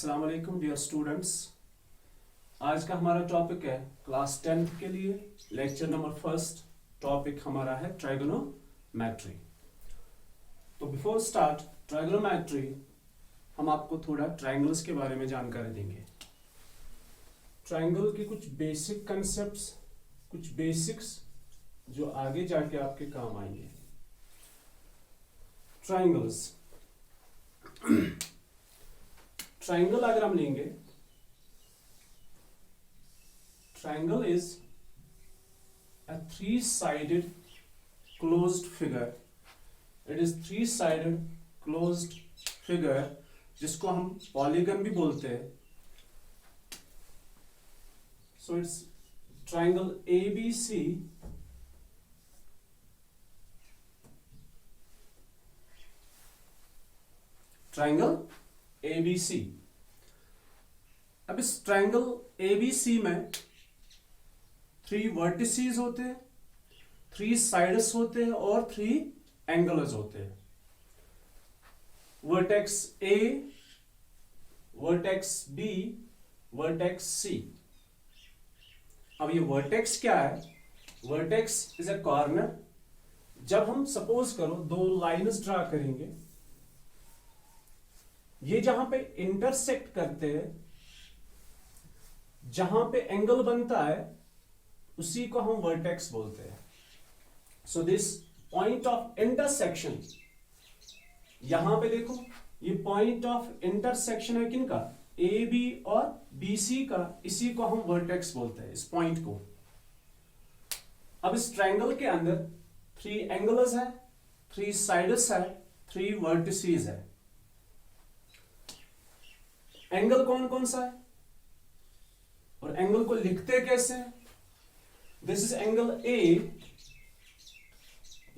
अस्सलाम वालेकुम dear students. आज का हमारा टॉपिक है क्लास 10th के लिए लेक्चर नंबर फर्स्ट। टॉपिक हमारा है ट्राइगोनोमेट्री। तो बिफोर स्टार्ट ट्राइगोनोमेट्री हम आपको थोड़ा ट्रायंगल्स के बारे में जानकारी देंगे। ट्रायंगल के कुछ बेसिक कंसेप्ट्स, कुछ बेसिक्स जो आगे जाके आपके काम आएंगे। ट्रायंगल्स, ट्राइंगल अगर हम लेंगे, triangle is a three sided closed figure. It is three sided closed figure जिसको हम पॉलीगन भी बोलते हैं। So it's triangle ABC triangle ABC। अब इस ट्राइंगल ABC में थ्री वर्टिसेस होते हैं, थ्री साइड्स होते हैं और थ्री एंगल्स होते हैं। Vertex A, vertex B, vertex C। अब ये वर्टेक्स क्या है? Vertex is a corner. जब हम सपोज करो दो लाइंस ड्रा करेंगे, ये जहां पे इंटरसेक्ट करते हैं, जहां पे एंगल बनता है, उसी को हम वर्टेक्स बोलते हैं। So this point of intersection, यहां पे देखो ये पॉइंट ऑफ इंटरसेक्शन है किनका? AB और BC का। इसी को हम वर्टेक्स बोलते हैं, इस पॉइंट को। अब इस ट्रायंगल के अंदर थ्री एंगल्स है, थ्री साइड्स है, थ्री वर्टिसेस है। एंगल कौन कौन सा है और एंगल को लिखते कैसे? This is angle A,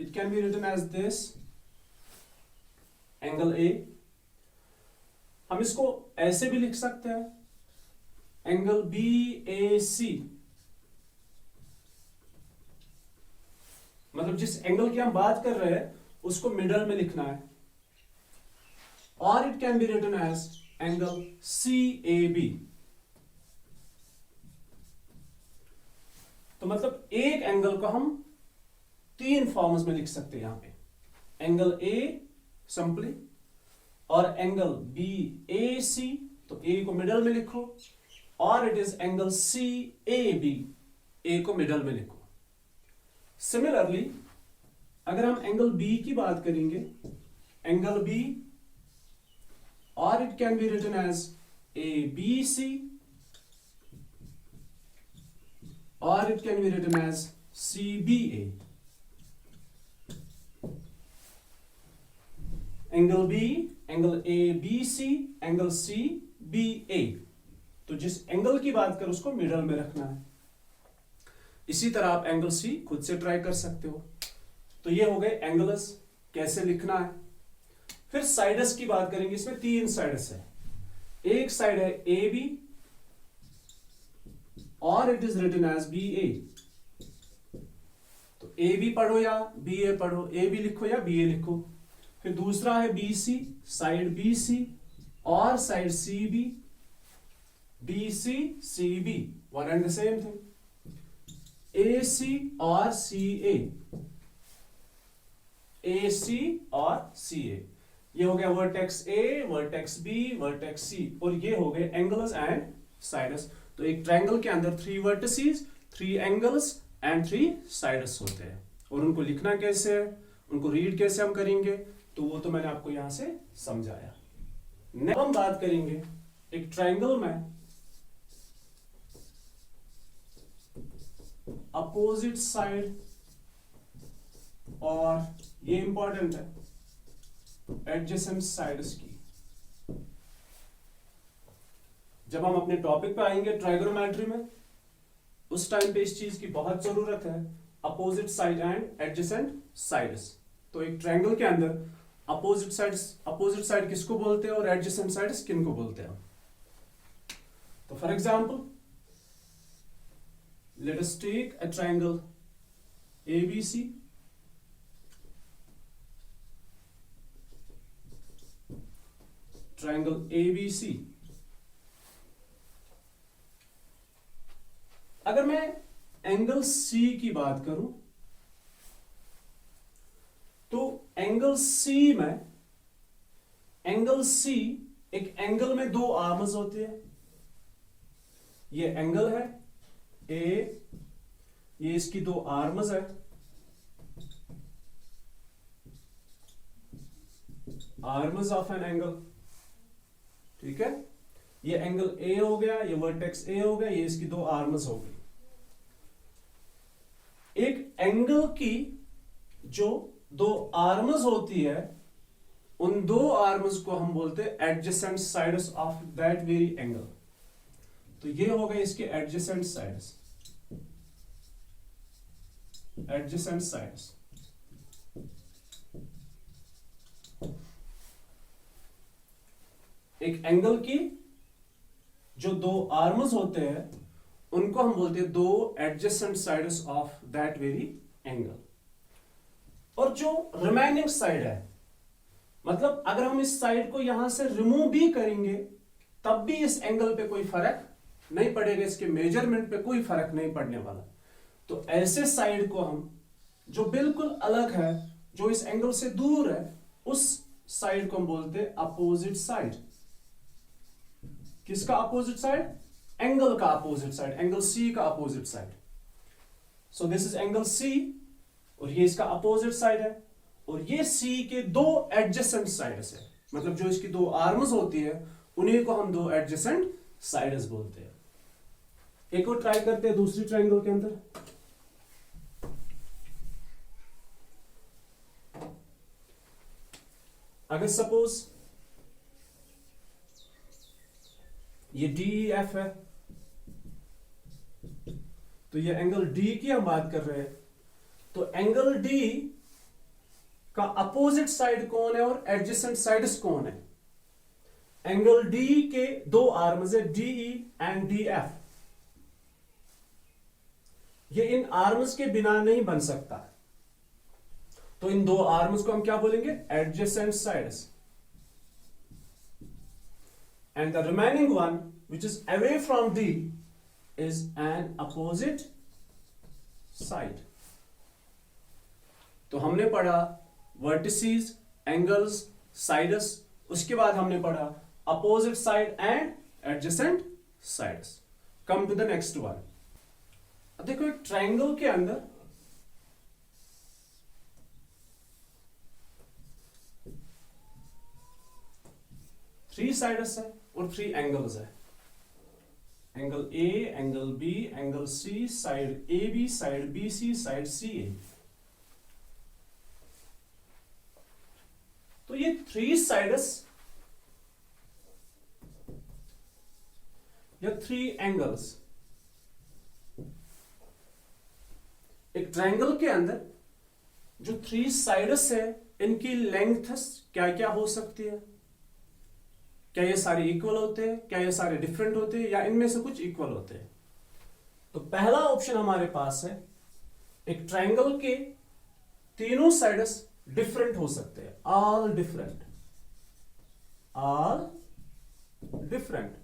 it can be written as this angle A। हम इसको ऐसे भी लिख सकते हैं, एंगल BAC। मतलब जिस एंगल की हम बात कर रहे हैं उसको मिडल में लिखना है। और it can be written as angle CAB। तो मतलब एक एंगल को हम तीन फॉर्म्स में लिख सकते हैं यहां पे। एंगल A सिंपली, और एंगल BAC, तो A को मिडल में लिखो, और it is angle CAB, A को मिडल में लिखो। सिमिलरली अगर हम एंगल B की बात करेंगे, एंगल B, और it can be written as ABC, or it can be written as CBA। Angle B, angle ABC, angle CBA। तो जिस एंगल की बात करो उसको मिडल में रखना है। इसी तरह आप एंगल C खुद से ट्राई कर सकते हो। तो ये हो गए एंगल्स, कैसे लिखना है। फिर साइड्स की बात करेंगे। इसमें तीन साइड्स है। एक साइड है AB, और it is written as BA। तो AB पढ़ो या BA पढ़ो, AB लिखो या BA लिखो। फिर दूसरा है BC, साइड BC, और side CB, BC CB, one and the same thing. AC और CA, AC और CA। ये हो गया vertex A, vertex B, vertex C, और ये हो गए एंगल्स एंड साइड्स। तो एक ट्रायंगल के अंदर three vertices, three angles and three sides होते हैं। और उनको लिखना कैसे है, उनको रीड कैसे हम करेंगे, तो वो तो मैंने आपको यहां से समझाया। नेक्स्ट हम बात करेंगे एक ट्रायंगल में अपोजिट साइड, और ये इंपॉर्टेंट है, एडजेसेंट साइड्स की। जब हम अपने टॉपिक पे आएंगे ट्राइगोनोमेट्री में, उस टाइम पे इस चीज की बहुत जरूरत है, opposite side and adjacent sides. तो एक ट्रायंगल के अंदर अपोजिट साइड किसको बोलते हैं और एडजेसेंट साइड्स किनको बोलते हैं? तो for example let us take a triangle ABC। triangle ABC, अगर मैं एंगल सी की बात करूं तो एंगल सी में, एंगल सी एक एंगल में दो आर्म्स होते हैं। ये एंगल है ए, ये इसकी दो आर्म्स है, आर्म्स ऑफ एन एंगल, ठीक है। ये एंगल ए हो गया, ये वर्टेक्स ए हो गया, ये इसकी दो आर्म्स हो गई। एक एंगल की जो दो आर्म्स होती है, उन दो आर्म्स को हम बोलते हैं adjacent sides of that very angle. तो ये हो गए इसके एडजेसेंट साइड्स, एडजेसेंट साइड्स। एक एंगल की जो दो आर्म्स होते हैं उनको हम बोलते हैं दो adjacent sides of that very angle. और जो रिमेनिंग साइड है, मतलब अगर हम इस साइड को यहां से रिमूव भी करेंगे तब भी इस एंगल पे कोई फर्क नहीं पड़ेगा, इसके मेजरमेंट पे कोई फर्क नहीं पड़ने वाला। तो ऐसे साइड को हम, जो बिल्कुल अलग है, जो इस एंगल से दूर है, उस साइड को हम बोलते हैं अपोजिट साइड। किसका अपोजिट साइड? एंगल का अपोजिट साइड, एंगल सी का opposite side. So this is angle C और ये इसका अपोजिट साइड है, और ये सी के दो एडजेसेंट साइड्स है, मतलब जो इसकी दो आर्म्स होती है उन्हीं को हम दो एडजेसेंट साइड्स बोलते हैं। एक और ट्राई करते हैं दूसरी ट्रायंगल के अंदर। अगर सपोज ये डी एफ है, तो ये एंगल डी की हम बात कर रहे हैं, तो एंगल डी का अपोजिट साइड कौन है और एडजेसेंट साइड्स कौन है? एंगल डी के दो आर्म्स है, डीई एंड डी एफ। ये इन आर्म्स के बिना नहीं बन सकता, तो इन दो आर्म्स को हम क्या बोलेंगे? Adjacent sides. And the remaining one, which is away from D, is an opposite side. तो हमने पढ़ा वर्टिसेस, एंगल्स, साइड्स, उसके बाद हमने पढ़ा opposite side and adjacent sides. Come to the next one. अब देखो एक ट्रायंगल के अंदर थ्री साइड्स है और थ्री एंगल्स है, angle A, angle B, angle C, side A B, side B C, side C A. तो ये थ्री साइड्स या थ्री एंगल्स एक ट्रायंगल के अंदर जो थ्री साइड्स है, इनकी लेंथ्स क्या क्या हो सकती है? क्या ये सारे इक्वल होते हैं, क्या ये सारे डिफरेंट होते हैं, या इनमें से कुछ इक्वल होते हैं? तो पहला ऑप्शन हमारे पास है, एक ट्रायंगल के तीनों साइड्स डिफरेंट हो सकते हैं, ऑल डिफरेंट, ऑल डिफरेंट।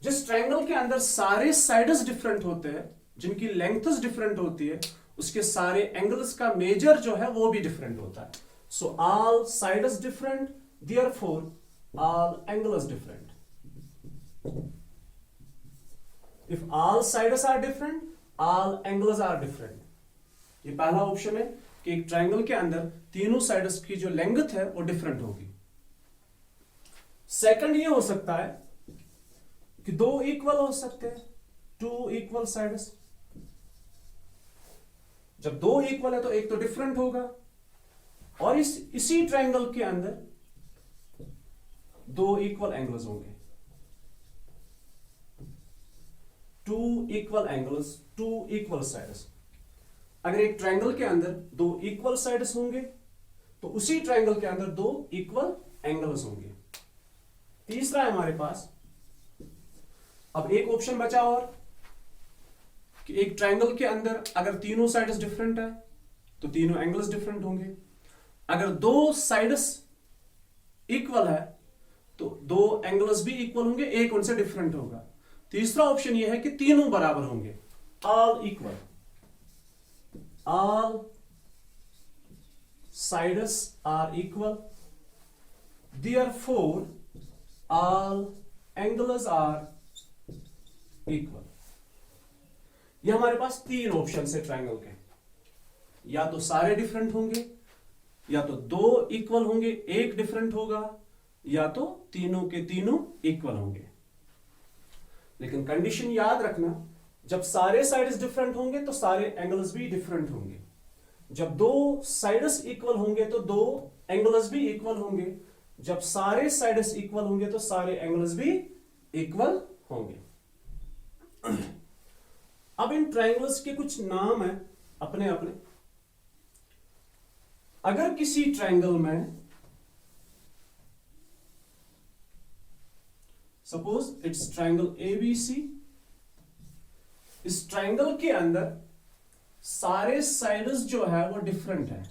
जिस ट्रायंगल के अंदर सारे साइड्स डिफरेंट होते हैं, जिनकी लेंथ्स डिफरेंट होती है, उसके सारे एंगल्स का मेजर जो है वो भी डिफरेंट होता है। So all sides different, therefore all angles different. If all sides are different, all angles are different. ये पहला ऑप्शन है कि एक ट्रायंगल के अंदर तीनों साइड्स की जो लेंथ है वो डिफरेंट होगी। सेकंड ये हो सकता है कि दो इक्वल हो सकते हैं, टू इक्वल साइड्स। जब दो इक्वल है तो एक तो डिफरेंट होगा, और इसी ट्रायंगल के अंदर दो इक्वल एंगल्स होंगे, two equal angles, two equal sides. अगर एक ट्रायंगल के अंदर दो इक्वल साइड्स होंगे तो उसी ट्रायंगल के अंदर दो इक्वल एंगल्स होंगे। तीसरा है हमारे पास, अब एक ऑप्शन बचा और कि एक ट्रायंगल के अंदर अगर तीनों साइड्स डिफरेंट है तो तीनों एंगल्स डिफरेंट होंगे। अगर दो साइड्स इक्वल है तो दो एंगल्स भी इक्वल होंगे, एक उनसे डिफरेंट होगा। तीसरा ऑप्शन ये है कि तीनों बराबर होंगे, all equal, all sides are equal, therefore all angles are equal। ये हमारे पास तीन ऑप्शन है ट्रायंगल के, या तो सारे डिफरेंट होंगे, या तो दो इक्वल होंगे, एक डिफरेंट होगा, या तो तीनों के तीनों इक्वल होंगे। लेकिन कंडीशन याद रखना, जब सारे साइड्स डिफरेंट होंगे तो सारे एंगल्स भी डिफरेंट होंगे, जब दो साइड्स इक्वल होंगे तो दो एंगल्स भी इक्वल होंगे, जब सारे साइड्स इक्वल होंगे तो सारे एंगल्स भी इक्वल होंगे। अब इन ट्रायंगल्स के कुछ नाम हैं अपने अपने। अगर किसी ट्रायंगल में, सपोज इट्स ट्रायंगल एबीसी, इस ट्रायंगल के अंदर सारे साइड्स जो है वो डिफरेंट है।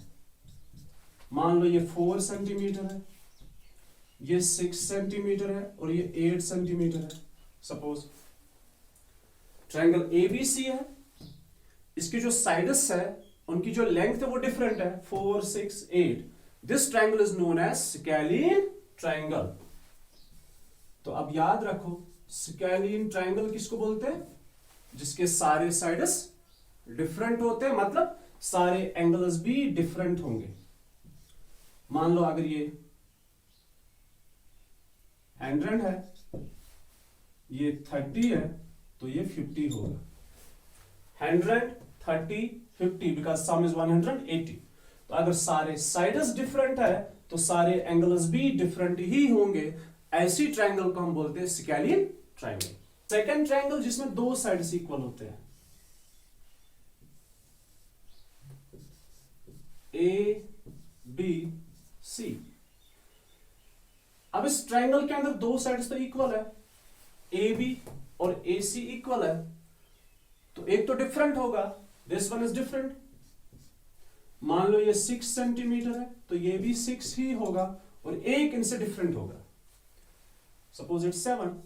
मान लो ये 4 सेंटीमीटर है, ये 6 सेंटीमीटर है और ये 8 सेंटीमीटर है। सपोज ट्रायंगल एबीसी है, इसकी जो साइड्स है उनकी जो लेंथ है वो डिफरेंट है, 4, 6, 8। This triangle is known as scalene triangle. तो अब याद रखो, स्केलिन ट्रायंगल किसको बोलते हैं? जिसके सारे साइड्स डिफरेंट होते हैं, मतलब सारे एंगल्स भी डिफरेंट होंगे। मान लो अगर ये 100 है, ये 30 है, तो ये 50 होगा। 100, 30, 50 बिकॉज सम इज 180। तो अगर सारे साइड्स डिफरेंट है तो सारे एंगल्स भी डिफरेंट ही होंगे। ऐसी ट्रायंगल को हम बोलते हैं स्केलिन ट्रायंगल। सेकंड ट्रायंगल जिसमें दो साइड्स इक्वल होते हैं, ए बी सी। अब इस ट्रायंगल के अंदर दो साइड्स तो इक्वल है, ए बी और ए सी इक्वल है, तो एक तो डिफरेंट होगा, दिस वन इज डिफरेंट। मान लो ये 6 सेंटीमीटर है तो ये भी 6 ही होगा और एक इनसे डिफरेंट होगा, सपोज इट्स 7।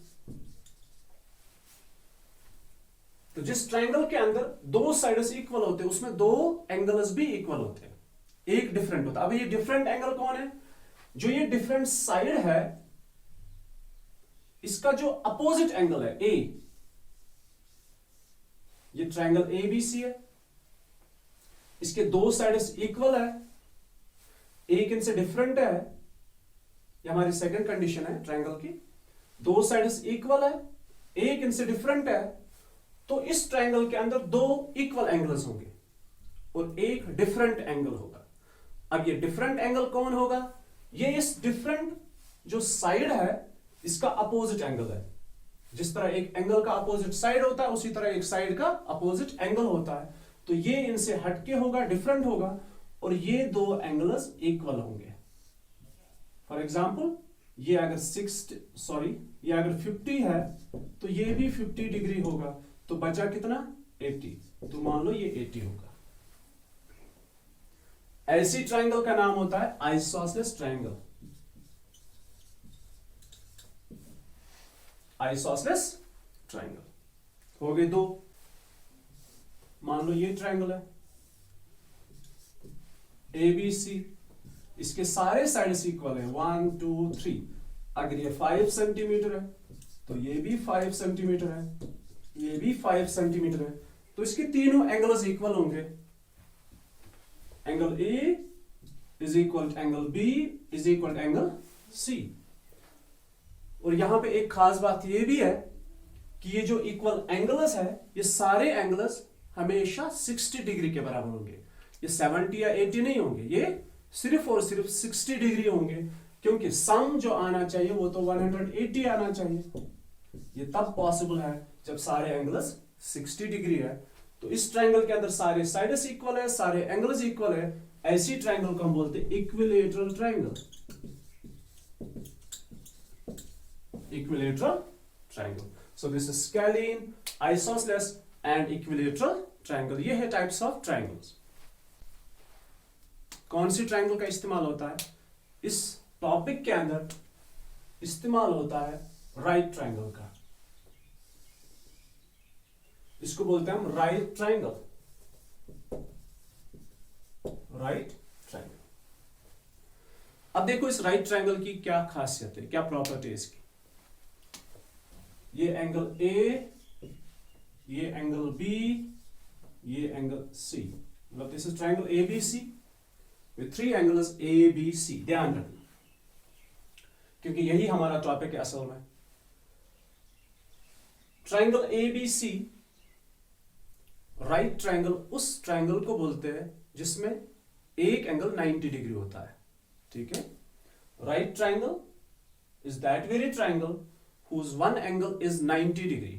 तो जिस ट्रायंगल के अंदर दो साइड्स इक्वल होते हैं उसमें दो एंगल्स भी इक्वल होते हैं, एक डिफरेंट होता है। अब ये डिफरेंट एंगल कौन है? जो ये डिफरेंट साइड है इसका जो अपोजिट एंगल है ए, ये ट्रायंगल एबीसी है, इसके दो साइड्स इक्वल है, एक इनसे डिफरेंट है। ये हमारी सेकंड कंडीशन है ट्रायंगल की, दो साइड्स इक्वल है, एक इनसे डिफरेंट है, तो इस ट्रायंगल के अंदर दो इक्वल एंगल्स होंगे और एक डिफरेंट एंगल होगा। अब ये डिफरेंट एंगल कौन होगा? ये इस डिफरेंट जो साइड है इसका अपोजिट एंगल है। जिस तरह एक एंगल का अपोजिट साइड होता है उसी तरह एक साइड का अपोजिट एंगल होता है। तो ये इनसे हटके होगा, डिफरेंट होगा, और ये दो एंगल्स इक्वल होंगे। फॉर एग्जाम्पल ये अगर 50 है तो ये भी 50 डिग्री होगा, तो बचा कितना? 80। तो मान लो ये 80 होगा। ऐसी ट्रायंगल का नाम होता है आइसोसेलेस ट्रायंगल। आइसोसेलेस ट्रायंगल हो गए दो। मान लो ये ट्रायंगल है एबीसी, इसके सारे साइड्स इक्वल है 1, 2, 3। अगर ये 5 सेंटीमीटर है तो ये भी 5 सेंटीमीटर है, ये भी 5 सेंटीमीटर है, तो इसके तीनों एंगल्स इक्वल होंगे। Angle A is equal to angle B is equal to angle C. और यहां पे एक खास बात ये भी है कि ये जो इक्वल एंगल्स है ये सारे एंगल्स हमेशा 60 डिग्री के बराबर होंगे। ये 70 या 80 नहीं होंगे, ये सिर्फ और सिर्फ 60 डिग्री होंगे, क्योंकि सम जो आना चाहिए वो तो 180 आना चाहिए। ये तब पॉसिबल है जब सारे एंगल्स 60 डिग्री है। तो इस ट्रायंगल के अंदर सारे साइड्स इक्वल है, सारे एंगल्स इक्वल है। ऐसी ट्रायंगल को हम बोलते हैं equilateral triangle. Equilateral triangle. So this is scalene, isosceles and equilateral triangle. ये है टाइप्स ऑफ ट्रायंगल्स। कौन सी ट्रायंगल का इस्तेमाल होता है इस टॉपिक के अंदर? इस्तेमाल होता है राइट ट्रायंगल का। इसको बोलते हैं हम राइट ट्रायंगल, राइट ट्रायंगल। अब देखो इस राइट ट्रायंगल की क्या खासियत है, क्या प्रॉपर्टी है इसकी। ये एंगल ए, ये एंगल बी, ये एंगल सी, मतलब this is triangle ABC with 3 angles A B C. ध्यान रखना क्योंकि यही हमारा टॉपिक है असल में। ट्रायंगल एबीसी, राइट ट्रायंगल उस ट्रायंगल को बोलते हैं जिसमें एक एंगल 90 डिग्री होता है, ठीक है। Right triangle is that very triangle whose one angle is 90 degree.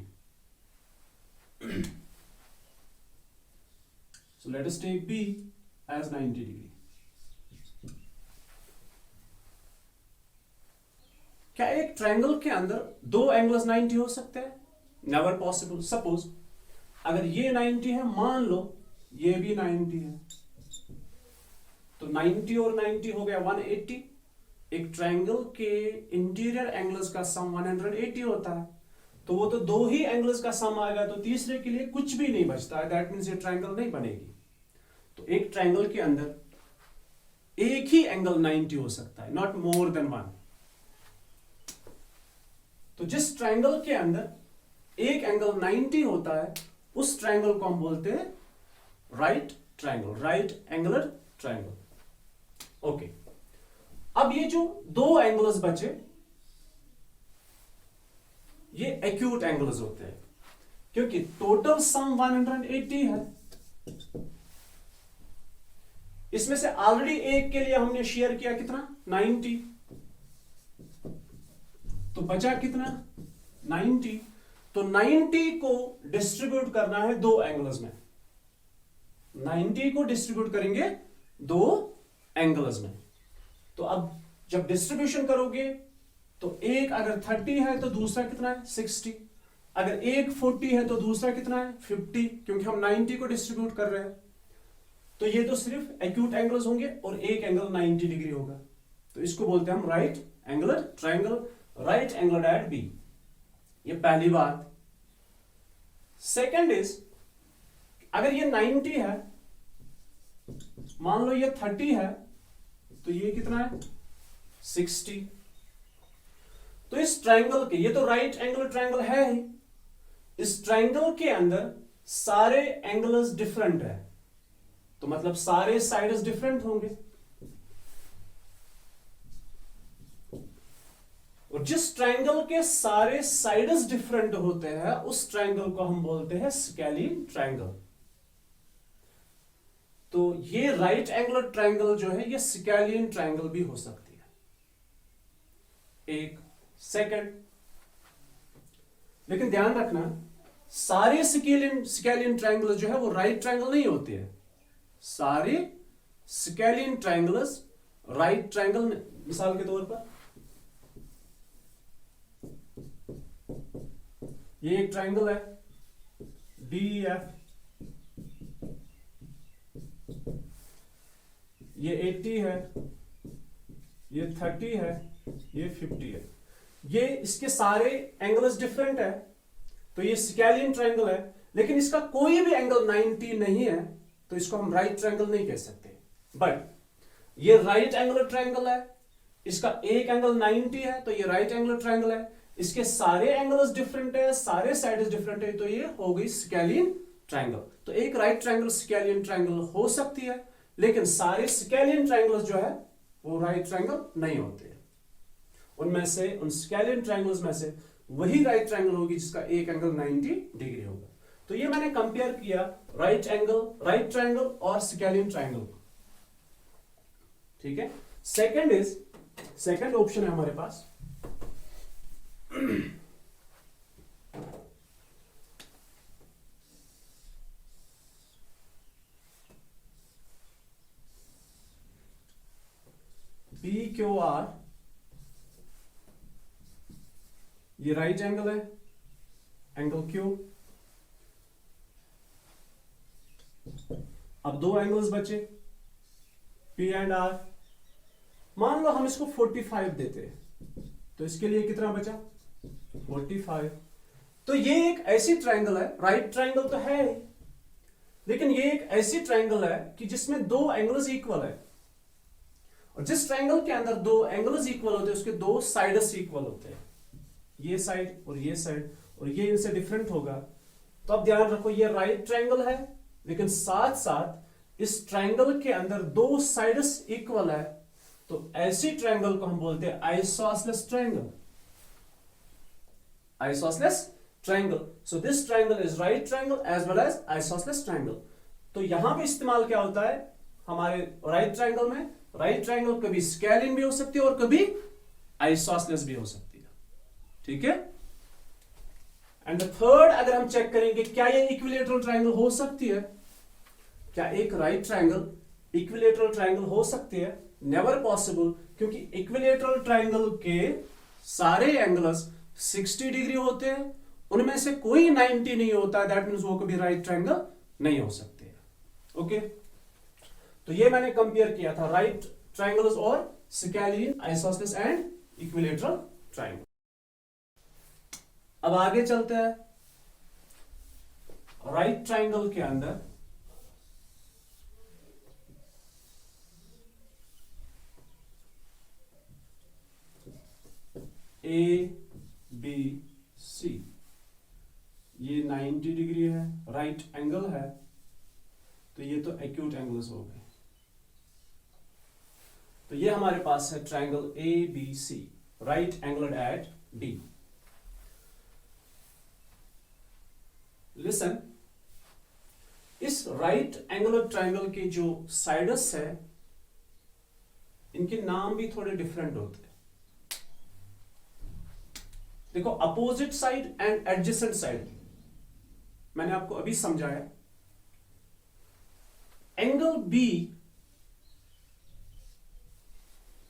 So let us take B as 90 degree. क्या एक ट्रायंगल के अंदर दो एंगल्स 90 हो सकते हैं? Never possible. सपोज अगर ये 90 है, मान लो ये भी 90 है, तो 90 और 90 हो गया 180। एक ट्रायंगल के इंटीरियर एंगल्स का सम 180 होता है, तो वो तो दो ही एंगल्स का सम आएगा, तो तीसरे के लिए कुछ भी नहीं बचता है। दैट मीन्स ये ट्रायंगल नहीं बनेगी। तो एक ट्रायंगल के अंदर एक ही एंगल 90 हो सकता है, नॉट मोर देन वन। तो जिस ट्रायंगल के अंदर एक एंगल 90 होता है उस ट्रायंगल को हम बोलते हैं right triangle, right angular triangle. Okay, अब ये जो दो एंगल्स बचे ये एक्यूट एंगल्स होते हैं क्योंकि टोटल सम 180 है। इसमें से ऑलरेडी एक के लिए हमने शेयर किया कितना, 90, तो बचा कितना, 90। तो 90 को डिस्ट्रीब्यूट करना है दो एंगल्स में, 90 को डिस्ट्रीब्यूट करेंगे दो एंगल्स में। तो अब जब डिस्ट्रीब्यूशन करोगे तो एक अगर 30 है तो दूसरा कितना है, 60। अगर एक 40 है तो दूसरा कितना है, 50, क्योंकि हम 90 को डिस्ट्रीब्यूट कर रहे हैं। तो ये तो सिर्फ एक्यूट एंगल्स होंगे और एक एंगल 90 डिग्री होगा, तो इसको बोलते हैं हम right angular triangle, right angle at B. ये पहली बात। सेकंड इज, अगर ये 90 है, मान लो ये 30 है, तो ये कितना है, 60। तो इस ट्रायंगल के, ये तो राइट एंगुलर ट्रायंगल है ही, इस ट्रायंगल के अंदर सारे एंगल्स डिफरेंट है, तो मतलब सारे साइड्स डिफरेंट होंगे। और जिस ट्रायंगल के सारे साइड्स डिफरेंट होते हैं उस ट्रायंगल को हम बोलते हैं स्केलिन ट्रायंगल। तो ये राइट एंगुलर ट्रायंगल जो है ये स्केलियन ट्रायंगल भी हो सकती है। एक सेकंड, लेकिन ध्यान रखना सारे स्केलियन ट्रायंगल जो है वो राइट ट्रायंगल नहीं होते हैं। सारे स्केलियन ट्रायंगल्स राइट ट्रायंगल, मिसाल के तौर पर ये एक ट्रायंगल है DEF, ये 80 है, ये 30 है, ये 50 है। ये इसके सारे एंगल्स डिफरेंट है, तो ये स्केलियन ट्रायंगल है, लेकिन इसका कोई भी एंगल 90 नहीं है, तो इसको हम राइट ट्रायंगल नहीं कह सकते। बट ये राइट एंगुलर ट्रायंगल है, इसका एक एंगल 90 है, तो ये राइट एंगुलर ट्रायंगल है। इसके सारे एंगल्स डिफरेंट है, सारे साइड्स डिफरेंट है, तो ये हो गई स्केलियन ट्रायंगल। तो एक राइट ट्रायंगल स्केलियन ट्रायंगल हो सकती है, लेकिन सारे स्केलियन ट्रायंगल्स जो है वो राइट ट्रायंगल नहीं होते। उनमें से, उन स्केलियन ट्रायंगल्स में से वही राइट ट्रायंगल होगी जिसका एक एंगल 90 डिग्री होगा। तो ये मैंने कंपेयर किया राइट एंगल, राइट ट्रायंगल और स्केलियन ट्रायंगल, ठीक है। सेकंड ऑप्शन है हमारे पास PQR, ये राइट एंगल है, एंगल Q। अब दो एंगल्स बचे P एंड R। मान लो हम इसको 45 देते हैं, तो इसके लिए कितना बचा, 45। तो ये एक ऐसी ट्रायंगल है, राइट ट्रायंगल तो है, लेकिन ये एक ऐसी ट्रायंगल है कि जिसमें दो एंगल्स इक्वल है, और जिस ट्रायंगल के अंदर दो एंगल्स इक्वल होते हैं उसके दो साइड्स इक्वल होते हैं, ये साइड और ये साइड, और ये इनसे डिफरेंट होगा। तो अब ध्यान रखो ये राइट ट्रायंगल है, लेकिन साथ साथ इस ट्रायंगल के अंदर दो साइड्स इक्वल है, तो ऐसी ट्रायंगल को हम बोलते हैं isosceles triangle. Isosceles triangle, so this triangle is right triangle as well as isosceles triangle. तो यहां पे इस्तेमाल क्या होता है हमारे राइट ट्रायंगल में, राइट ट्रायंगल कभी स्केलिन भी हो सकती है और कभी आइसोसेलेस भी हो सकती है, ठीक है। एंड द थर्ड, अगर हम चेक करेंगे क्या ये इक्विलेटरल ट्रायंगल हो सकती है, क्या एक राइट ट्रायंगल इक्विलेटरल ट्रायंगल हो सकती है? नेवर पॉसिबल, क्योंकि इक्विलेटरल ट्रायंगल के सारे एंगल्स 60 डिग्री होते हैं, उनमें से कोई 90 नहीं होता, दैट मीन्स वो कभी राइट ट्रायंगल नहीं हो सकते। ओके, तो ये मैंने कंपेयर किया था राइट ट्रायंगल्स और scalene, isosceles and equilateral triangle. अब आगे चलते हैं, राइट ट्रायंगल के अंदर ए बी सी, ये 90 डिग्री है, राइट एंगल है, तो ये तो एक्यूट एंगल्स हो गए। तो ये हमारे पास है triangle A B C, right angled at D. Listen, इस राइट एंगुलर ट्रायंगल के जो साइड्स है इनके नाम भी थोड़े डिफरेंट होते हैं। देखो, opposite side and adjacent side मैंने आपको अभी समझाया। Angle B,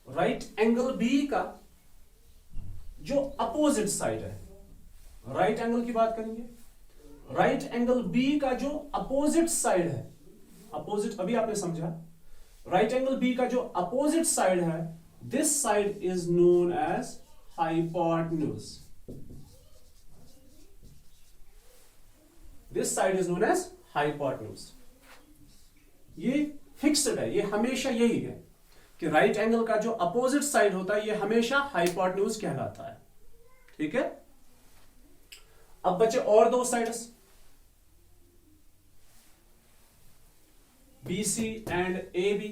right angle B का जो अपोजिट साइड है, राइट एंगल की बात करेंगे, राइट एंगल बी का जो अपोजिट साइड है, अपोजिट अभी आपने समझा, राइट एंगल बी का जो अपोजिट साइड है, this side is known as hypotenuse. This side is known as hypotenuse. ये फिक्स्ड है, ये हमेशा यही है कि राइट एंगल का जो अपोजिट साइड होता है ये हमेशा हाइपोटेन्यूज कहलाता है, ठीक है। अब बचे और दो sides, B C and A B.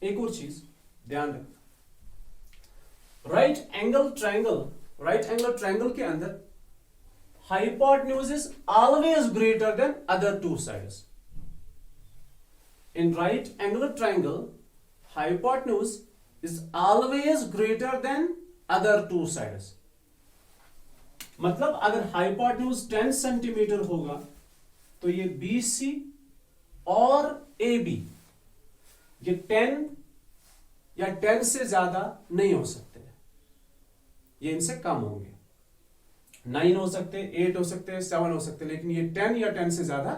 एक और चीज ध्यान रखना, राइट एंगल ट्रायंगल के अंदर hypotenuse is always greater than other two sides. In right angular triangle, hypotenuse is always greater than other two sides. मतलब अगर hypotenuse 10 सेंटीमीटर होगा तो ये BC और AB ये 10 या 10 से ज्यादा नहीं हो सकते, ये इनसे कम होंगे। 9 हो सकते, 8 हो सकते, 7 हो सकते, लेकिन ये 10 या 10 से ज्यादा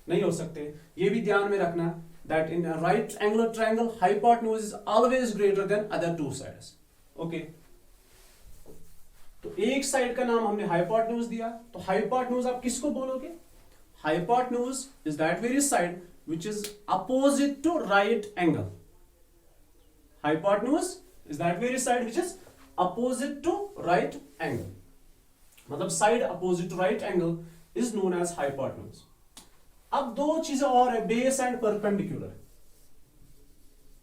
नहीं हो सकते। ये भी ध्यान में रखना that in right angular triangle hypotenuse is always greater than other two sides. Okay, तो एक साइड का नाम हमने हाइपोटेन्यूज दिया, तो हाइपोटेन्यूज आप किसको बोलोगे? Hypotenuse is that very side which is opposite to right angle. Hypotenuse is that very side which is opposite to right angle. मतलब side opposite to right angle is known as hypotenuse. अब दो चीजें और है, base and perpendicular.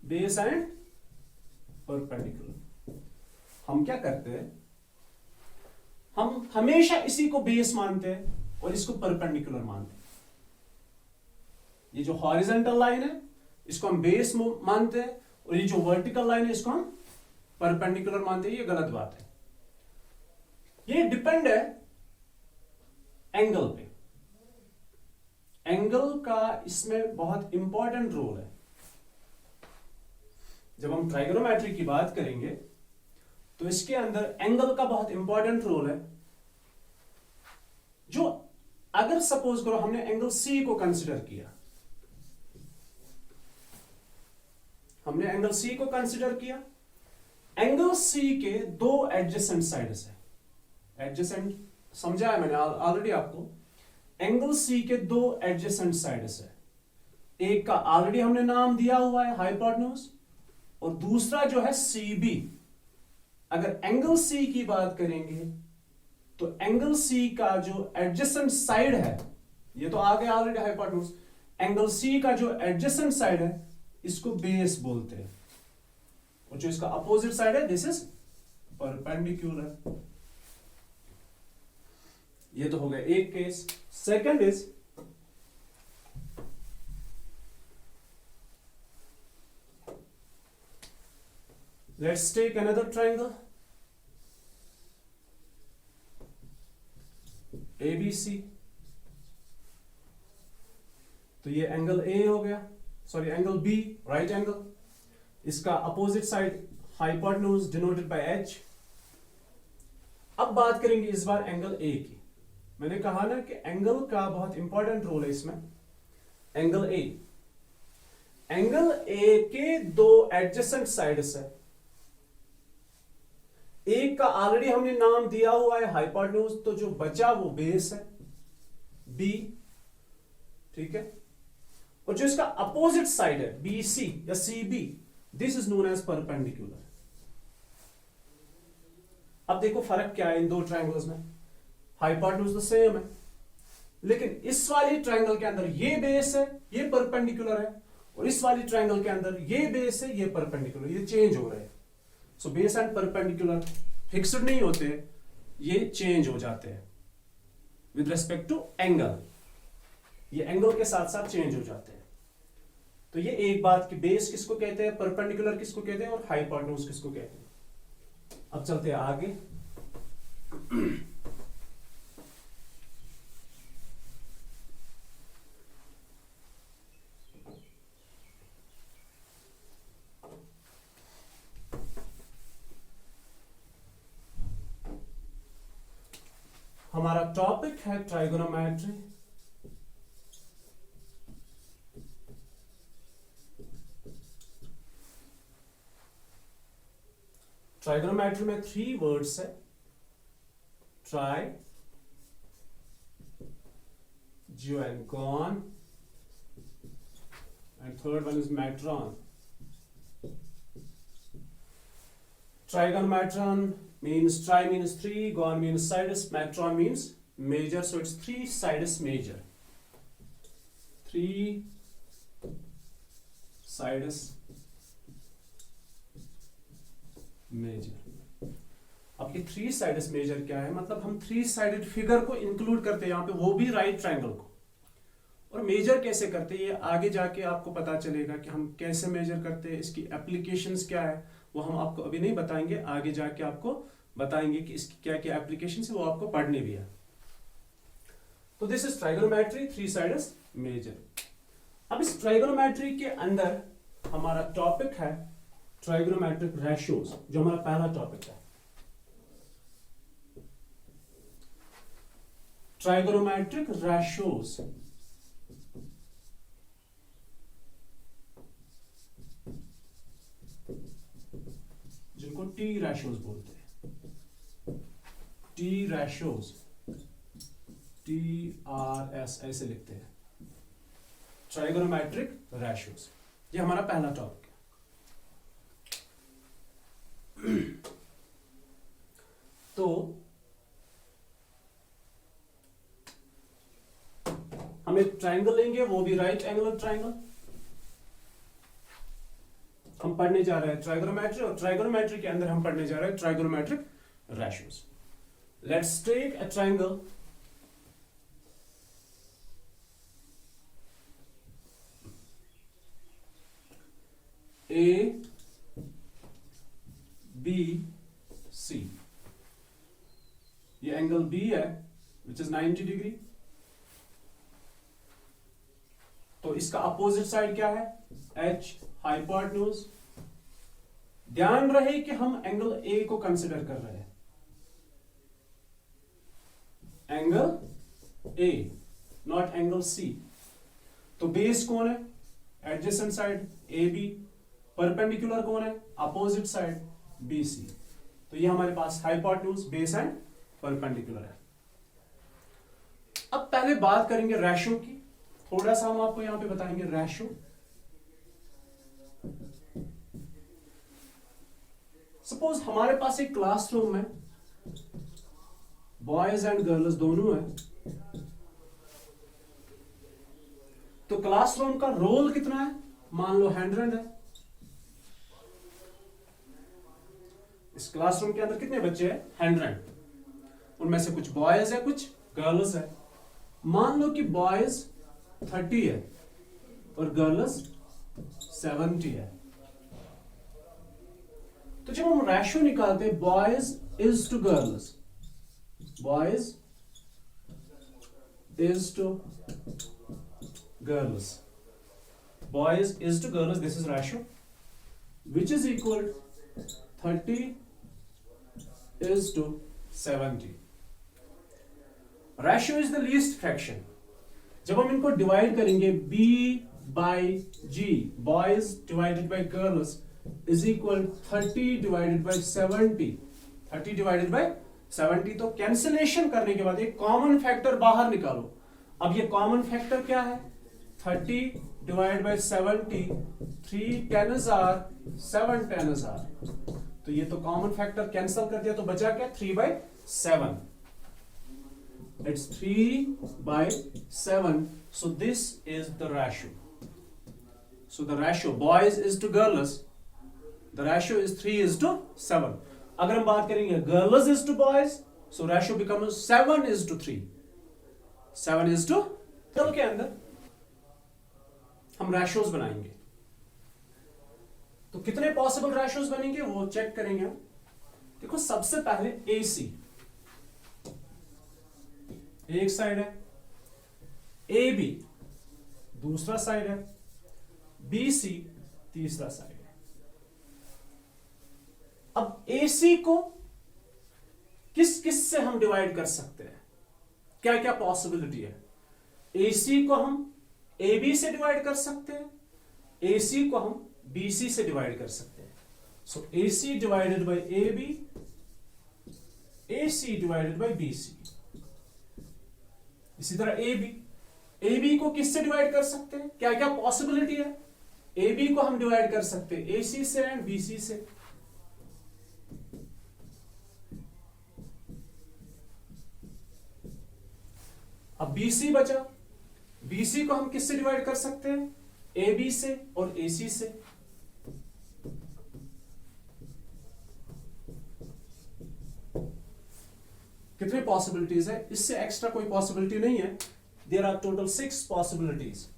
Base and perpendicular हम क्या करते हैं, हम हमेशा इसी को बेस मानते हैं और इसको परपेंडिकुलर मानते हैं। ये जो हॉरिजॉन्टल लाइन है इसको हम बेस मानते हैं और ये जो वर्टिकल लाइन है इसको हम परपेंडिकुलर मानते हैं। ये गलत बात है, ये डिपेंड है एंगल पे। एंगल का इसमें बहुत इंपॉर्टेंट रोल है। जब हम ट्राइगोनोमेट्री की बात करेंगे तो इसके अंदर एंगल का बहुत इंपॉर्टेंट रोल है। जो अगर सपोज करो हमने एंगल सी को कंसिडर किया, हमने एंगल सी को कंसिडर किया एंगल सी के दो एडजेसेंट साइड्स है, एडजेसेंट समझा है मैंने ऑलरेडी आपको। एंगल सी के दो एडजेसेंट साइड्स है, एक का ऑलरेडी हमने नाम दिया हुआ है हाइपोटेन्यूज, और दूसरा जो है सी बी। अगर एंगल सी की बात करेंगे तो एंगल सी का जो एडजेसेंट साइड है, ये तो आ गया ऑलरेडी हाइपोटेन्यूज, एंगल सी का जो एडजेसेंट साइड है इसको बेस बोलते हैं, और जो इसका अपोजिट साइड है दिस इज परपेंडिकुलर। ये तो हो गया एक case. Second is let's take another triangle ABC। तो ये एंगल A हो गया, sorry angle B, right angle. इसका opposite side hypotenuse denoted by H। अब बात करेंगे इस बार एंगल A की। मैंने कहा ना कि एंगल का बहुत इंपॉर्टेंट रोल है इसमें। एंगल A, एंगल A के दो एडजेसेंट साइड्स है, एक का ऑलरेडी हमने नाम दिया हुआ है हाइपोटेन्यूज, तो जो बचा वो बेस है B, ठीक है। और जो इसका अपोजिट साइड है BC या CB, this is known as perpendicular. अब देखो फर्क क्या है इन दो ट्रायंगल्स में। हाइपोटेन्यूज तो सेम है, लेकिन इस वाली ट्रायंगल के अंदर ये बेस है, ये परपेंडिकुलर है, और इस वाली ट्रायंगल के अंदर ये बेस है, ये परपेंडिकुलर, ये चेंज हो रहे हैं। So base and perpendicular fixed नहीं होते, ये चेंज हो जाते हैं विद रिस्पेक्ट टू एंगल। ये एंगल के साथ साथ चेंज हो जाते हैं। तो ये एक बात कि बेस किसको कहते हैं, परपेंडिकुलर किसको कहते हैं, और हाइपोटेन्यूज किसको कहते हैं। अब चलते हैं आगे। हमारा टॉपिक है ट्राइगोनोमेट्री। ट्राइगोनोमेट्री में 3 वर्ड्स है, try, Jio and gone, and third one is matron. Trigonometron means tri means 3, gon means sides, metron means measure, so it's 3 sides measure. 3 sides measure. अब ये 3 sides measure क्या है, मतलब हम 3 sided figure को include करते हैं यहाँ पे, वो भी राइट ट्रायंगल को। और मेजर कैसे करते हैं ये आगे जाके आपको पता चलेगा कि हम कैसे मेजर करते हैं, इसकी एप्लीकेशंस क्या है, वो हम आपको अभी नहीं बताएंगे, आगे जाके आपको बताएंगे कि इसकी क्या क्या एप्लीकेशन है, वो आपको पढ़नी भी है। तो this is trigonometry, 3 sides measure. अब इस ट्राइगोनोमेट्री के अंदर हमारा टॉपिक है ट्राइगोनोमेट्रिक रेशियोज, जो हमारा पहला टॉपिक है। ट्राइगोनोमेट्रिक रेशियोज, जिनको टी रेशियोज बोलते हैं, टी रेशियोज, TRS ऐसे लिखते हैं, ट्राइगोनोमेट्रिक रेशियोज। ये हमारा पहला टॉपिक है। तो हम एक ट्राइंगल लेंगे, वो भी राइट एंगुलर ट्राइंगल। हम पढ़ने जा रहे हैं ट्राइगोनोमेट्री, और ट्राइगोनोमेट्री के अंदर हम पढ़ने जा रहे हैं trigonometric ratios. Let's take a triangle ABC। ये एंगल B है विच इज 90 डिग्री। तो इसका अपोजिट साइड क्या है, H, हाइपोटेन्यूज। ध्यान रहे कि हम एंगल A को कंसिडर कर रहे हैं, angle A, naught angle C। तो बेस कौन है, एडजेसेंट साइड AB, परपेंडिकुलर कौन है, अपोजिट साइड BC। तो ये हमारे पास हाइपोटेन्यूज, बेस एंड परपेंडिकुलर है। अब पहले बात करेंगे रेशो की, थोड़ा सा हम आपको यहां पे बताएंगे रेशो। सपोज हमारे पास एक क्लासरूम है, बॉयज एंड गर्ल्स दोनों है, तो क्लासरूम का रोल कितना है, मान लो 100 है। इस क्लासरूम के अंदर कितने बच्चे हैं, 100। उनमें से कुछ बॉयज है, कुछ गर्ल्स है। मान लो कि बॉयज 30 है और गर्ल्स 70 है। तो जब हम रेशो निकालते हैं boys is to girls, boys is to girls, boys is to girls, this is ratio, which is equal 30 is to 70. Ratio is the least fraction. जब हम इनको डिवाइड करेंगे B by G, boys divided by girls is equal 30 divided by 70, 30 divided by 70। तो cancellation करने के बाद एक common factor बाहर निकालो। अब ये कॉमन फैक्टर क्या है, 30 divide by 70, 3 10s are 7 10s are। तो ये तो कॉमन फैक्टर कैंसिल कर दिया, तो बचा क्या, 3/7। It's 3/7। So this is the ratio. So the ratio boys is to girls, the ratio is 3:7। अगर हम बात करेंगे girls is to boys, so ratio becomes 7:3, 7:3। के अंदर हम रैशोज बनाएंगे, तो कितने पॉसिबल रैशोज बनेंगे वो चेक करेंगे हम। देखो सबसे पहले AC एक साइड है, AB दूसरा साइड है, BC तीसरा साइड है। अब AC को किस किस से हम डिवाइड कर सकते हैं, क्या क्या पॉसिबिलिटी है। AC को हम AB से डिवाइड कर सकते हैं, AC को हम BC से डिवाइड कर सकते हैं। सो AC divided by AB, AC divided by BC। इसी तरह AB को किससे डिवाइड कर सकते हैं, क्या क्या पॉसिबिलिटी है। AB को हम डिवाइड कर सकते हैं AC से एंड BC से। अब BC बचा, BC को हम किससे डिवाइड कर सकते हैं, AB से और AC से। कितने पॉसिबिलिटीज है, इससे एक्स्ट्रा कोई पॉसिबिलिटी नहीं है। There are total 6 possibilities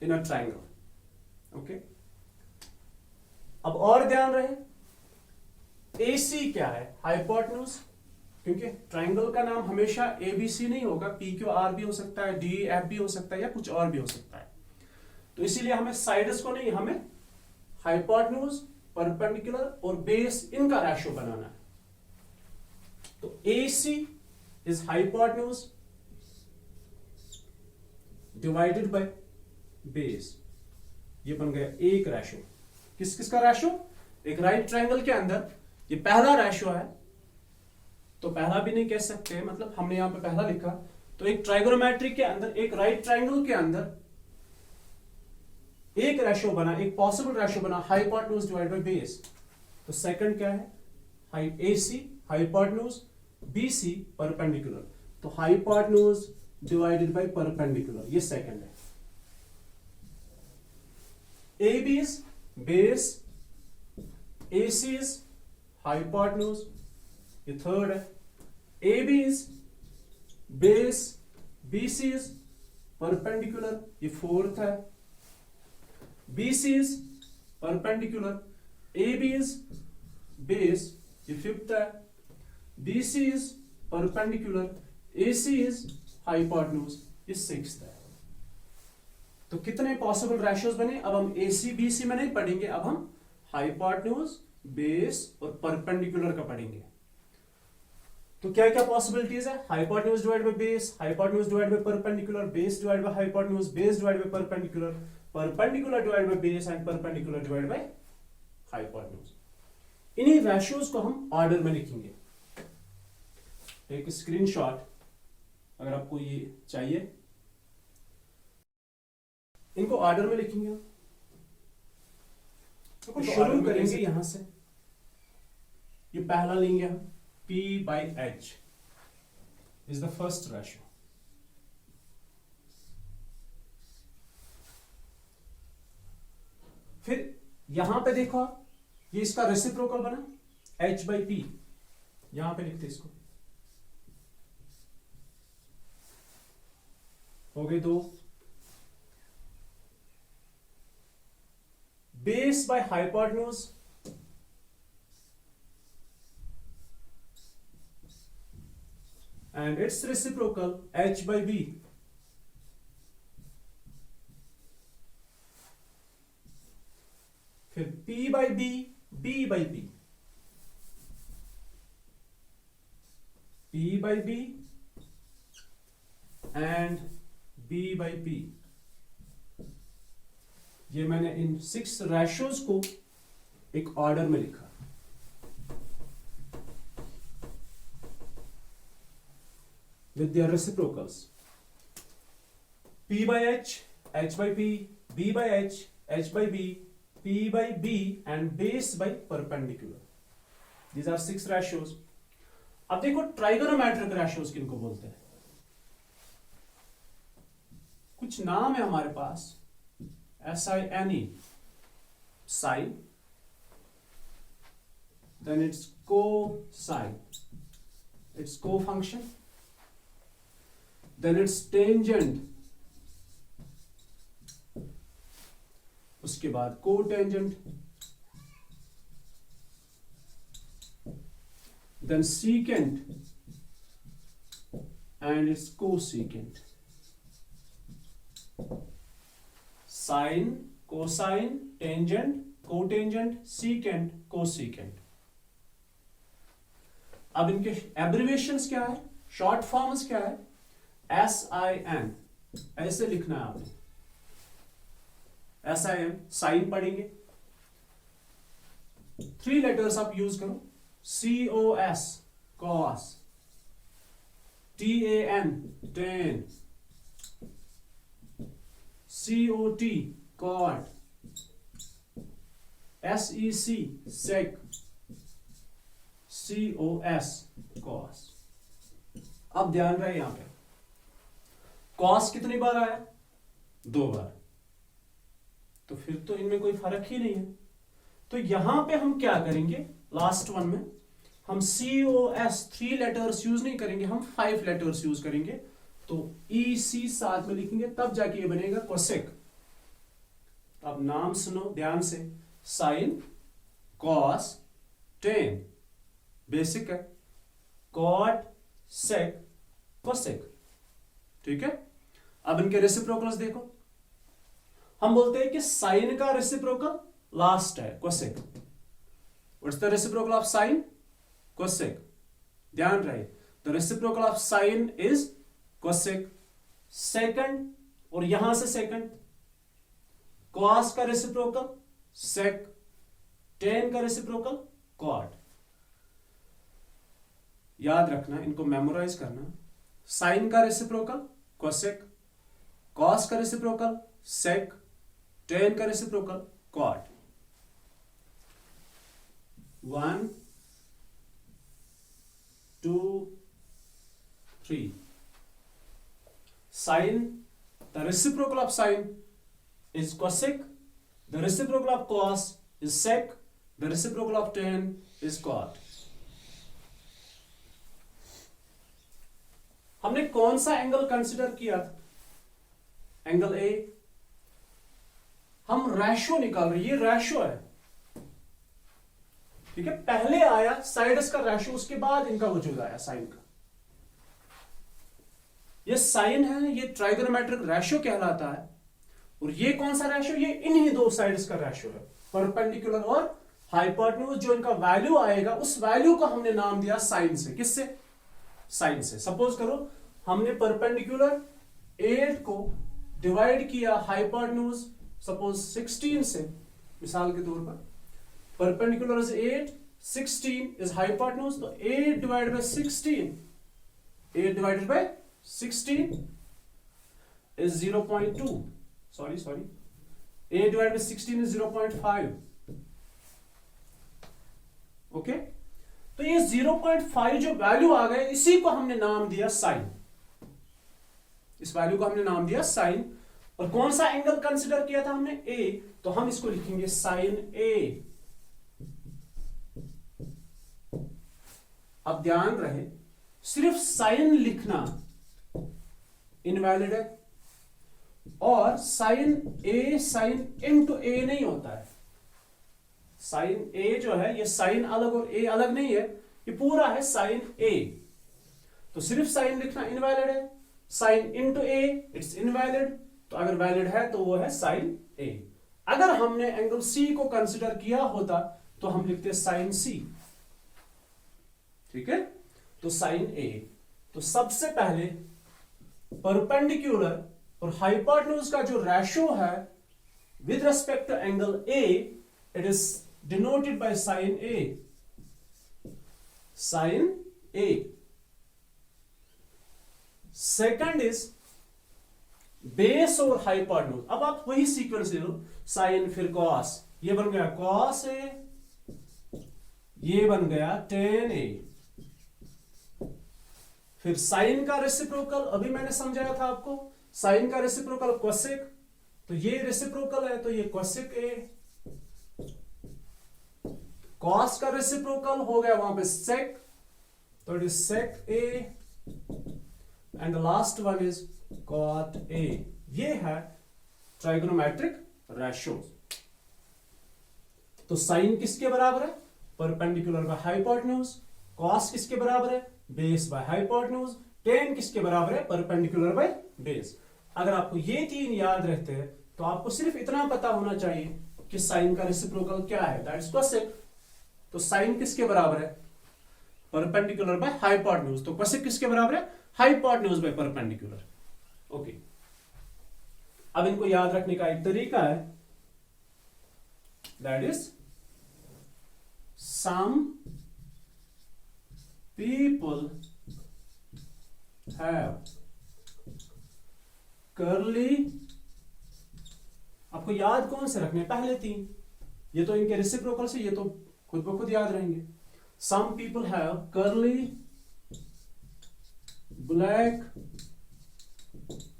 in a triangle. Okay, अब और ध्यान रहे, AC क्या है, हाइपोटेन्यूज, क्योंकि ट्रायंगल का नाम हमेशा ABC नहीं होगा, PQR भी हो सकता है, DEF भी हो सकता है, या कुछ और भी हो सकता है। तो इसीलिए हमें साइड्स को नहीं, हमें हाइपोटेन्यूज, परपेंडिकुलर और बेस, इनका रेशियो बनाना है। तो AC is hypotenuse divided by base, ये बन गया एक रेशियो। किस किस का रेशियो, एक राइट ट्रायंगल के अंदर ये पहला रेशियो है, तो पहला भी नहीं कह सकते, मतलब हमने यहां पे पहला लिखा। तो एक ट्राइगोनोमेट्री के अंदर, एक राइट ट्रायंगल के अंदर एक रेशियो बना, एक पॉसिबल रेशियो बना, हाइपोटेन्यूज डिवाइड बाय बेस। तो सेकंड क्या है, AC हाइपोटेन्यूज, BC परपेंडिकुलर। तो हाइपोटेन्यूज डिवाइडेड बाय परपेंडिकुलर, ये सेकंड है। AB is base, AC is hypotenuse, ये थर्ड है। AB is base, BC is perpendicular, ये फोर्थ है। BC is perpendicular, AB is base, ये फिफ्थ है। BC is perpendicular, AC is hypotenuse, ये sixth है। तो कितने पॉसिबल रेशियोज बने। अब हम AC BC में नहीं पढ़ेंगे, अब हम हाइपोटेन्यूज, बेस और परपेंडिकुलर का पढ़ेंगे। तो क्या क्या पॉसिबिलिटीज है, hypotenuse divide by base, hypotenuse divide by perpendicular, base divide by hypotenuse, base divide by perpendicular, perpendicular divide by base and perpendicular divide by hypotenuse. इन्हीं रेशियोज को हम ऑर्डर में लिखेंगे। एक स्क्रीनशॉट अगर आपको ये चाहिए, इनको ऑर्डर में लिखेंगे हम। तो शुरू करेंगे यहां से, ये पहला लेंगे हम, P/H is the first ratio. फिर यहां पे देखो आप, ये इसका रेसिप्रोकल बना H/P, यहां पे लिखते इसको, हो गए 2। Base by hypotenuse and its reciprocal H/B, फिर P/B, B/B, P/B and B/P। ये मैंने इन 6 रेशियोज को एक ऑर्डर में लिखा। with their reciprocals, P/H, H/P, B/H, H/B, P/B and base by perpendicular. These are 6 ratios. अब देखो ट्राइगोनोमेट्रिक रेशियोज किनको बोलते हैं। कुछ नाम है हमारे पास, SINE, sin, then its cosine, its co-function, then its tangent, उसके बाद cotangent, then secant and its cosecant, sine, cosine, tangent, cotangent, secant, cosecant। अब इनके एब्रिविएशंस क्या है, शॉर्ट फॉर्म्स क्या है, SIN, ऐसे लिखना है आपने, SIN, साइन पढ़ेंगे, 3 लेटर्स आप यूज करो, COS, cos, TAN, tan, COT, cot, SEC, sec, COS, cos। अब ध्यान रहे यहां पे, कॉस कितनी बार आया, 2 बार, तो फिर तो इनमें कोई फर्क ही नहीं है। तो यहां पे हम क्या करेंगे, लास्ट वन में हम COS 3 लेटर्स यूज नहीं करेंगे, हम 5 लेटर्स यूज करेंगे। तो EC साथ में लिखेंगे, तब जाके ये बनेगा कोसेक। अब नाम सुनो ध्यान से, साइन, कॉस, टेन, बेसिक है, कॉट, सेक, कोसेक, ठीक है। अब इनके रेसिप्रोकल्स देखो, हम बोलते हैं कि साइन का रेसिप्रोकल लास्ट है, cosec. What's the reciprocal of sine, cosec. ध्यान रहे, the reciprocal of sine is cosec. Second, और यहां से सेकंड, कॉस का रेसिप्रोकल सेक, टेन का रेसिप्रोकल कॉट। याद रखना, इनको मेमोराइज करना। साइन का रेसिप्रोकल कोसेक, कॉस का रेसिप्रोकल सेक, टेन का reciprocal cot. 1 2 3। Sine, the reciprocal of sine is cosec, the reciprocal of cos is sec, the reciprocal of tan is cot। हमने कौन सा एंगल कंसिडर किया था, एंगल ए। हम ratio निकाल रहे, ये रेशियो है, ठीक है। पहले आया साइड्स का रेशियो, उसके बाद इनका वजूद आया साइन का। ये साइन है, ये ट्राइगोनोमेट्रिक रेशियो कहलाता है। और ये कौन सा रेशियो, ये इन्हीं 2 साइड्स का रेशियो है, परपेंडिकुलर और हाइपोटेन्यूज। जो इनका वैल्यू आएगा, उस वैल्यू को हमने नाम दिया साइन से। किससे, साइन से। सपोज करो हमने परपेंडिकुलर 8 को डिवाइड किया हाइपोटेन्यूज सपोज 16 से, मिसाल के तौर पर परपेंडिकुलर इज 8, 16 is hypotenuse, तो 8 divided by 16, 8 divided by 16 is 0.2. Sorry. 8 divided by 16 is 0.5. Okay, तो ये 0.5 जो वैल्यू आ गए, इसी को हमने नाम दिया साइन. इस वैल्यू को हमने नाम दिया साइन. और कौन सा एंगल कंसिडर किया था हमने? ए. तो हम इसको लिखेंगे साइन ए. अब ध्यान रहे, सिर्फ साइन लिखना इनवैलिड है, और साइन ए साइन इनटू ए नहीं होता है. साइन ए जो है, ये साइन अलग और ए अलग नहीं है, ये पूरा है साइन ए. तो सिर्फ साइन लिखना इनवैलिड है. Sine into A it's invalid. तो अगर वैलिड है तो वो है साइन ए. अगर हमने एंगल सी को कंसिडर किया होता तो हम लिखते साइन सी. ठीक है, तो साइन ए. तो सबसे पहले परपेंडिकुलर और हाइपोटेन्यूज का जो रेशो है with respect to angle A, it is denoted by sine A. Sine A. Second is base और हाइपोटेन्यूज. अब आप वही सीक्वेंस ले लो, साइन फिर कॉस, ये बन गया कॉस ए, ये बन गया टेन ए. फिर साइन का रेसिप्रोकल, अभी मैंने समझाया था आपको, साइन का रेसिप्रोकल कोसेक, तो ये रेसिप्रोकल है तो ये कोसेक ए. कॉस का रेसिप्रोकल हो गया वहां पे सेक, तो it is sec A. And last one is cot A. ये है ट्राइगोनोमेट्रिक रेशियो. तो साइन किसके बराबर है? Perpendicular by hypotenuse. कॉस किसके बराबर है? Base by hypotenuse. टेन किसके बराबर है? Perpendicular by base. अगर आपको ये तीन याद रहते हैं तो आपको सिर्फ इतना पता होना चाहिए कि साइन का रेसिप्रोकल क्या है, दैट इज कोसेक. तो साइन किसके बराबर है? Perpendicular by hypotenuse. तो कोसेक किसके बराबर है? Hypotenuse by perpendicular. ओके, अब इनको याद रखने का एक तरीका है, that is some people have curly. आपको याद कौन से रखने? पहले तीन. ये तो इनके रेसिप्रोकल से, ये तो खुद ब खुद याद रहेंगे. Some people have curly black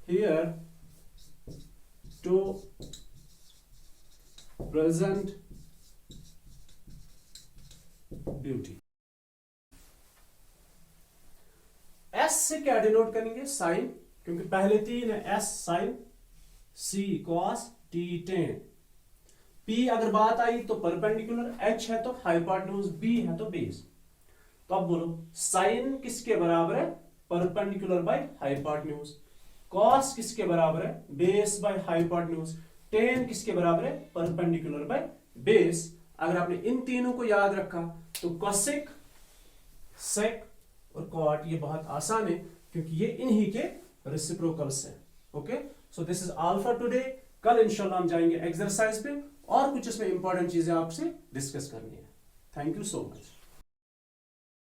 hair to present beauty. S से क्या डिनोट करेंगे? साइन, क्योंकि पहले तीन है. S sine, C cos, T tan. P अगर बात आई तो परपेंडिकुलर, H है तो हाइपोटेन्यूज, B है तो बेस. तो अब बोलो साइन किसके बराबर है? Perpendicular by hypotenuse. कॉस किसके बराबर है? Base by hypotenuse. टेन किसके बराबर है? Perpendicular by base. अगर आपने इन तीनों को याद रखा तो कोसेक, सेक और कॉट ये बहुत आसान है, क्योंकि ये इन्हीं के रेसिप्रोकल्स हैं. Okay, so this is all for today. कल इंशाल्लाह हम जाएंगे एक्सरसाइज पे और कुछ इसमें इंपॉर्टेंट चीजें आपसे डिस्कस करनी है. Thank you so much.